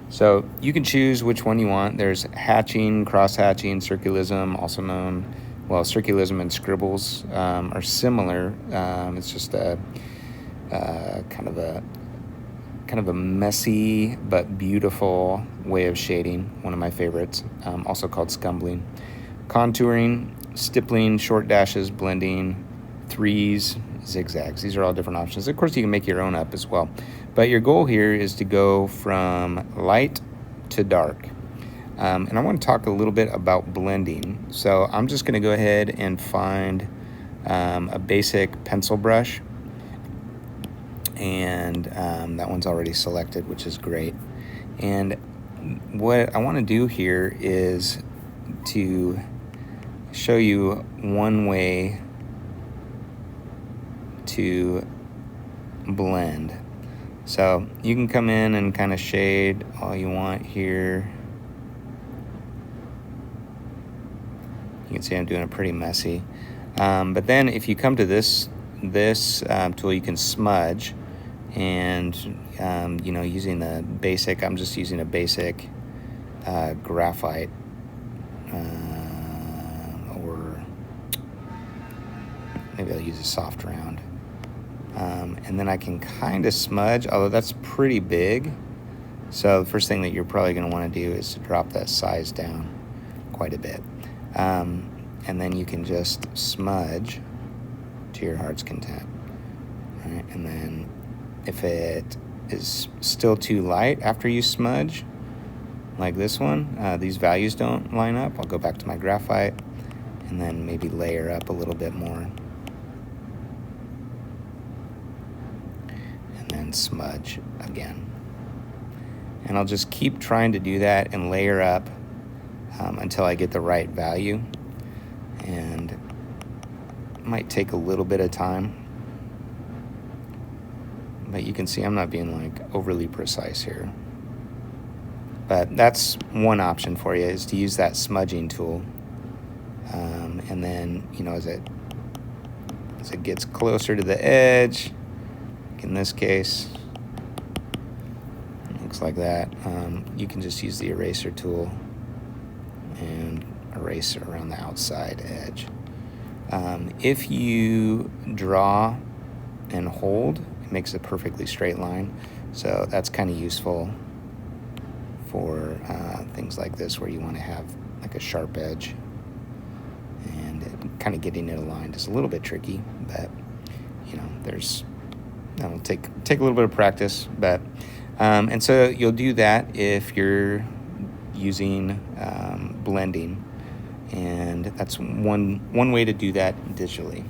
So you can choose which one you want. There's hatching, cross-hatching, circulism, also known, well, circulism and scribbles are similar. It's just a kind of a messy but beautiful way of shading, one of my favorites, also called scumbling. Contouring, stippling, short dashes, blending, threes, zigzags. These are all different options. Of course, you can make your own up as well. But your goal here is to go from light to dark. And I want to talk a little bit about blending. So I'm just going to go ahead and find a basic pencil brush. And that one's already selected, which is great. And what I want to do here is to show you one way to blend. So you can come in and kind of shade all you want here. You can see I'm doing it pretty messy. But then if you come to this tool, you can smudge. And using the basic, I'm just using a basic graphite or maybe I'll use a soft round. And then I can kind of smudge, although that's pretty big. So the first thing that you're probably going to want to do is to drop that size down quite a bit. And then you can just smudge to your heart's content. All right, and then if it is still too light after you smudge, like this one, these values don't line up, I'll go back to my graphite and then maybe layer up a little bit more. And then smudge again. And I'll just keep trying to do that and layer up until I get the right value. And it might take a little bit of time. But you can see I'm not being like overly precise here. But that's one option for you, is to use that smudging tool. And then, as it gets closer to the edge, like in this case, it looks like that, you can just use the eraser tool and erase around the outside edge. If you draw and hold, it makes a perfectly straight line. So that's kind of useful for things like this where you want to have like a sharp edge, and kind of getting it aligned is a little bit tricky, but that'll take a little bit of practice. But and so you'll do that if you're using blending, and that's one way to do that digitally.